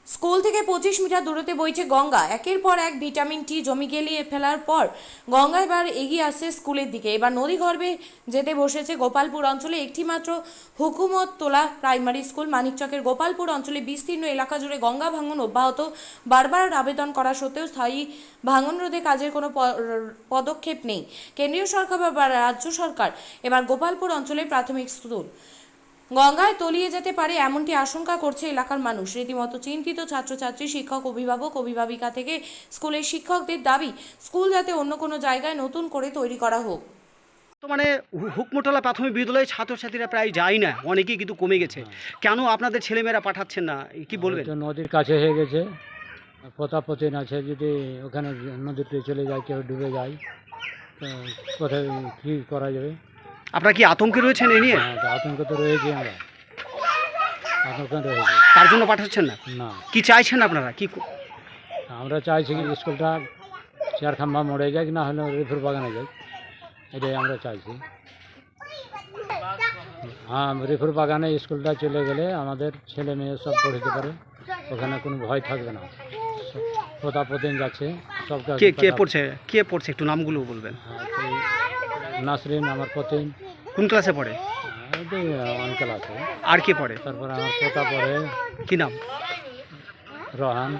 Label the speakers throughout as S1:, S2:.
S1: School থেকে 25 metre দূরত্বে বইছে গঙ্গা। একের পর এক ভিটামিন টি জমি গলিয়ে ফেলার পর গঙ্গা এবার এগিয়ে আসছে স্কুলের দিকে। এবার নদী গর্ভে যেতে বসেছে গোপালপুর অঞ্চলে একটি মাত্র হুকুমততলা প্রাইমারি স্কুল। মানিকচকের গোপালপুর অঞ্চলে বিস্তীর্ণ এলাকা জুড়ে গঙ্গা ভাঙন অব্যাহত। বারবার আবেদন করা সত্ত্বেও স্থায়ী ভাঙন রোধে কাজের কোনো পদক্ষেপ নেই কেন্দ্রীয় সরকার বা রাজ্য সরকার। এবার গোপালপুর অঞ্চলের প্রাথমিক স্কুল গঙ্গায় তলিয়ে যেতে পারে এমনটি আশঙ্কা করছে এলাকার মানুষ। রীতিমতো চিন্তিত ছাত্রছাত্রী, শিক্ষক, অভিভাবিকা থেকে স্কুলের শিক্ষকদের দাবি স্কুল যাতে অন্য কোনো জায়গায় নতুন করে তৈরি করা হোক।
S2: তো মানে হুকমোটলা প্রাথমিক বিদ্যালয়ে ছাত্রছাত্রীরা প্রায় যায় না, অনেকেই কিন্তু কমে গেছে। কেন আপনাদের ছেলেমেয়েরা পাঠাচ্ছেন না, কি বলবেন?
S3: তো নদীর কাছে হয়ে গেছে, পতাপতিন আছে, যদি ওখানে নদীতে চলে যায়, কেউ ডুবে যায়, তো কোথায় কী করা যাবে?
S2: আপনারা কি আতঙ্কে রয়েছেন এ নিয়ে?
S3: হ্যাঁ, তো আতঙ্ক তো রয়েছে, আমরা আতঙ্কে রয়েছি।
S2: তার জন্য পাঠাচ্ছেন না?
S3: না,
S2: কি চাইছেন আপনারা? কি
S3: আমরা চাইছি কি স্কুলটা চেয়ার খাম্বা মরে যাক, না হলে রিফুর বাগানে যাক, এটাই আমরা চাইছি। হ্যাঁ, রিফুর বাগানে স্কুলটা চলে গেলে আমাদের ছেলে মেয়ে সব পড়তে পারে, ওখানে কোনো ভয় থাকবে না। পতাপতিন যাচ্ছে সবটা।
S2: কে কে পড়ছে, কে পড়ছে একটু নামগুলো বলবেন?
S3: নাসরিন আমার পতিন।
S2: কোন ক্লাসে পড়ে?
S3: অঙ্কেল আছে।
S2: আর কে পড়ে?
S3: তারপরে আমার পোতা পড়ে,
S2: কি নাম?
S3: রহান।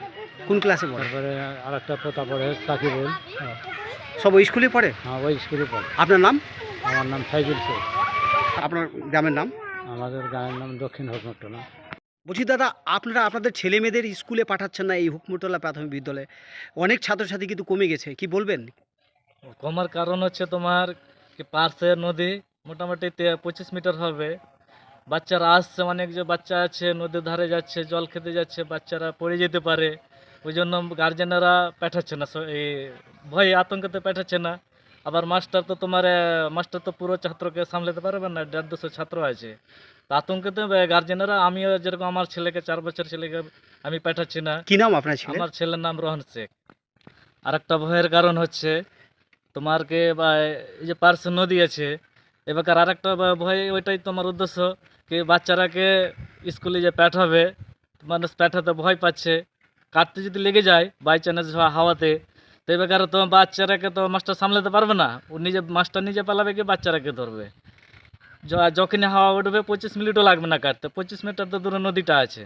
S2: কোন ক্লাসে পড়ে?
S3: তারপরে আর একটা পোতা পড়ে সাকিবুল।
S2: সব ওই স্কুলে পড়ে?
S3: হ্যাঁ, ওই স্কুলে পড়ে।
S2: আপনার নাম?
S3: আমার নাম ফাইজুল শেখ।
S2: আপনার গ্রামের নাম?
S3: আমাদের গ্রামের নাম দক্ষিণ হুকমতলা।
S2: বলছি দাদা, আপনারা আপনাদের ছেলে মেয়েদের স্কুলে পাঠাচ্ছেন না এই হুকমতলা প্রাথমিক বিদ্যালয়ে? অনেক ছাত্রছাত্রী কিন্তু কমে গেছে, কি বলবেন?
S4: কমার কারণ হচ্ছে তোমার পার্শ্বে নদী মোটামুটি 25 মিটার হবে। বাচ্চারা আসছে, অনেক যে বাচ্চা আছে নদীর ধারে যাচ্ছে, জল খেতে যাচ্ছে, বাচ্চারা পড়ে যেতে পারে। ওই জন্য গার্জেনেরা পাঠাচ্ছে না, এই ভয়ে আতঙ্কতে পাঠাচ্ছে না। আবার মাস্টার তো পুরো ছাত্রকে সামলাতে পারবে না, 150 ছাত্র আছে। তো আতঙ্কতে গার্জেনেরা, আমিও যেরকম আমার ছেলেকে 4 বছর ছেলেকে আমি পাঠাচ্ছি না।
S2: কি নাম আপনার ছেলে?
S4: আমার ছেলের নাম রোহন শেখ। আর একটা ভয়ের কারণ হচ্ছে তোমারকে বা এই যে পার্শ্ব নদী আছে, এবার আর একটা ভয়, ওইটাই তোমার উদ্দেশ্য কি বাচ্চারাকে স্কুলে যে পাঠাবে, মানুষ পাঠাতে ভয় পাচ্ছে, কাটতে যদি লেগে যায় বাই চান্স হাওয়াতে, তো এবার তো বাচ্চারাকে তো মাস্টার সামলাতে পারবে না, ও মাস্টার নিজে পালাবে কি বাচ্চারাকে ধরবে। যখনই হাওয়া উঠবে 25 মিনিটও লাগবে না কাটতে। 25 মিটার তো দূরে নদীটা আছে,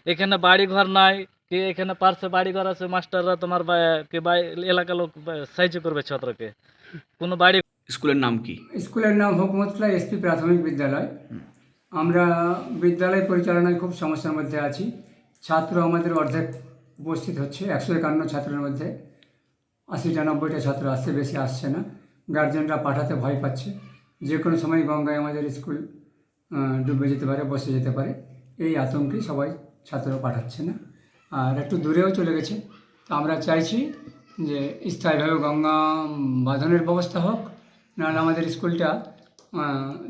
S4: এখানে বাড়ি ঘর নাই, কি এখানে পার্শ্বে বাড়ি ঘর আছে, মাস্টাররা তোমার এলাকার লোক সাহায্য করবে ছাত্রকে, কোনো বাড়ি।
S5: স্কুলের নাম কি?
S6: স্কুলের নাম হুকমতলা এসপি প্রাথমিক বিদ্যালয়। আমরা বিদ্যালয় পরিচালনায় খুব সমস্যার মধ্যে আছি। ছাত্র আমাদের অর্ধেক উপস্থিত হচ্ছে, 151 ছাত্রের মধ্যে 80টা 90টা ছাত্র আসছে, বেশি আসছে না। গার্জেনরা পাঠাতে ভয় পাচ্ছে, যে কোনো সময় গঙ্গায় আমাদের স্কুল ডুবে যেতে পারে, বসে যেতে পারে, এই আতঙ্কে সবাই ছাত্র পাঠাচ্ছে না। আর একটু দূরেও চলে গেছে। তো আমরা চাইছি যে স্থায়ীভাবে গঙ্গা বাঁধনের ব্যবস্থা হোক, নাহলে আমাদের স্কুলটা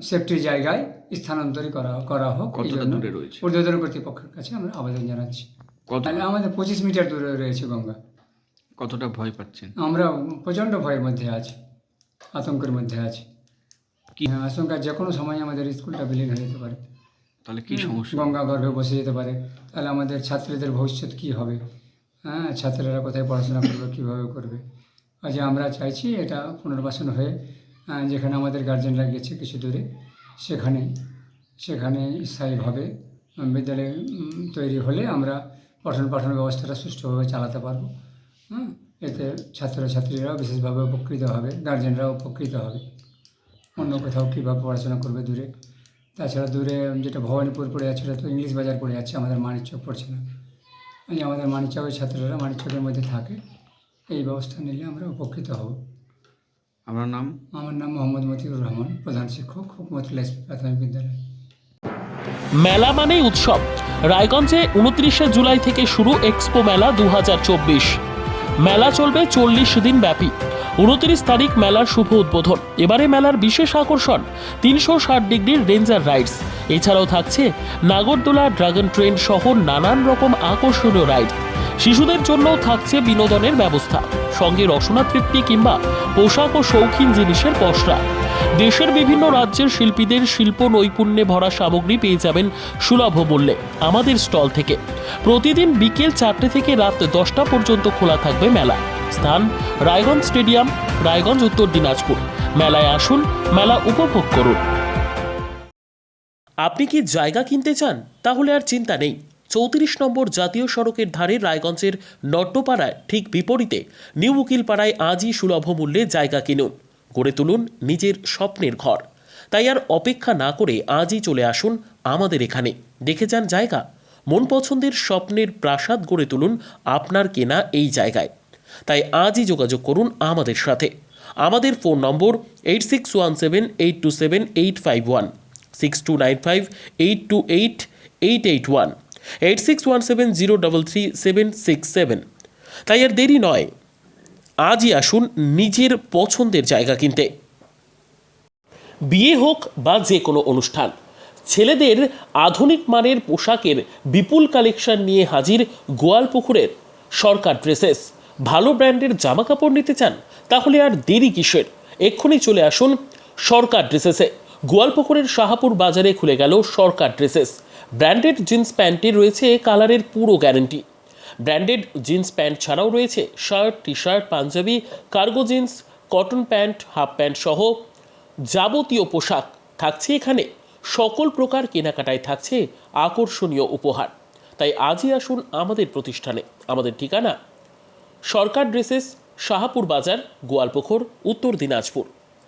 S6: সেফটি জায়গায় স্থানান্তরিত করা হোক।
S5: কতটা দূরে রয়েছে?
S6: ঊর্ধ্বতন কর্তৃপক্ষের কাছে আমরা আবেদন জানাচ্ছি।
S5: কত?
S6: তাহলে আমাদের 25 মিটার দূরে রয়েছে গঙ্গা।
S5: কতটা ভয় পাচ্ছেন?
S6: আমরা প্রচণ্ড ভয়ের মধ্যে আছি, আতঙ্কের মধ্যে আছি।
S5: কি
S6: আশঙ্কা যে কোনো সময় আমাদের স্কুলটা বিলীন হয়ে যেতে পারে।
S5: তাহলে কি সমস্যা?
S6: গঙ্গা গর্ভে বসে যেতে পারে, তাহলে আমাদের ছাত্রীদের ভবিষ্যৎ কী হবে? হ্যাঁ, ছাত্রীরা কোথায় পড়াশোনা করবে, কীভাবে করবে? আজ আমরা চাইছি এটা পুনর্বাসন হয়ে যেখানে আমাদের গার্জেনরা গেছে কিছু দূরে, সেখানে স্থায়ীভাবে বিদ্যালয় তৈরি হলে আমরা পঠন পাঠন ব্যবস্থাটা সুষ্ঠুভাবে চালাতে পারবো। হ্যাঁ, এতে ছাত্রছাত্রীরাও বিশেষভাবে উপকৃত হবে, গার্জেনরাও উপকৃত হবে। অন্য কোথাও কীভাবে পড়াশোনা করবে দূরে? তাছাড়া দূরে যেটা ভবানীপুর পড়ে যাচ্ছে, ওটা তো ইংলিশ বাজার পড়ে যাচ্ছে, আমাদের মানিকচক পড়ছে না। এই আমাদের মানিকচকের ছাত্ররা মানিকচকের মধ্যে থাকে, এই ব্যবস্থা নিলে আমরা উপকৃত হব।
S5: আমার নাম?
S6: আমার নাম মোহাম্মদ মতিউর রহমান, প্রধান শিক্ষক, হুকমতলা এসপি প্রাথমিক বিদ্যালয়।
S7: মেলা মানেই উৎসব। রায়গঞ্জে 29শে জুলাই থেকে শুরু এক্সপো মেলা 2024। মেলা চলবে 40 দিন ব্যাপী। 29 তারিখ মেলার শুভ উদ্বোধন। এবারে মেলার বিশেষ আকর্ষণ 360 ডিগ্রির রেঞ্জার রাইডস। এছাড়াও থাকছে নাগরদোলা, ড্রাগন ট্রেন সহ নানান রকম আকর্ষণীয় রাইড। শিশুদের জন্যও থাকছে বিনোদনের ব্যবস্থা, সঙ্গে রসনা তৃপ্তি কিংবা পোশাক ও শৌখিন জিনিসের পসরা। দেশের বিভিন্ন রাজ্যের শিল্পীদের শিল্প নৈপুণ্যে ভরা সামগ্রী পেয়ে যাবেন সুলভ মূল্যে আমাদের স্টল থেকে। প্রতিদিন বিকেল 4টে থেকে রাত 10টা পর্যন্ত খোলা থাকবে মেলা। স্থান রায়গঞ্জ স্টেডিয়াম, রায়গঞ্জ, উত্তর দিনাজপুর। মেলায় আসুন, মেলা উপভোগ করুন। আপনি কি জায়গা কিনতে চান? তাহলে আর চিন্তা নেই। 34 নম্বর জাতীয় সড়কের ধারে রায়গঞ্জের নট্টপাড়ায় ঠিক বিপরীতে নিউ উকিলপাড়ায় আজই সুলভ মূল্যে জায়গা কিনুন, গড়ে তুলুন নিজের স্বপ্নের ঘর। তাই আর অপেক্ষা না করে আজই চলে আসুন আমাদের এখানে, দেখে যান জায়গা। মন পছন্দের স্বপ্নের প্রাসাদ গড়ে তুলুন আপনার কেনা এই জায়গায়। তাই আজই যোগাযোগ করুন আমাদের সাথে। আমাদের ফোন নম্বর 8617827851, 6295828881, 8617033767। তাই আর দেরি নয়, আজই আসুন নিজের পছন্দের জায়গা কিনতে। বিয়ে হোক বা যে কোনো অনুষ্ঠান, ছেলেদের আধুনিক মানের পোশাকের বিপুল কালেকশন নিয়ে হাজির গোয়ালপুকুরের সরকার ড্রেসেস। ভালো ব্র্যান্ডের জামা কাপড় নিতে চান? তাহলে আর দেরি কিসের? এক্ষুনি চলে আসুন সরকার ড্রেসেসে। গোয়ালপুকুরের শাহাপুর বাজারে খুলে গেল সরকার ড্রেসেস। ব্র্যান্ডেড জিন্স প্যান্টে রয়েছে কালারের পুরো গ্যারান্টি। ব্র্যান্ডেড জিন্স প্যান্ট ছাড়াও রয়েছে shirt, T shirt, panjabi, cargo jeans, cotton pant, half pant সহ যাবতীয় পোশাক থাকছে এখানে। সকল প্রকার কেনাকাটায় থাকছে আকর্ষণীয় উপহার। তাই আজই আসুন আমাদের প্রতিষ্ঠানে। আমাদের ঠিকানা সরকার ড্রেসেস, শাহাপুর বাজার, গোয়ালপুকুর, উত্তর দিনাজপুর।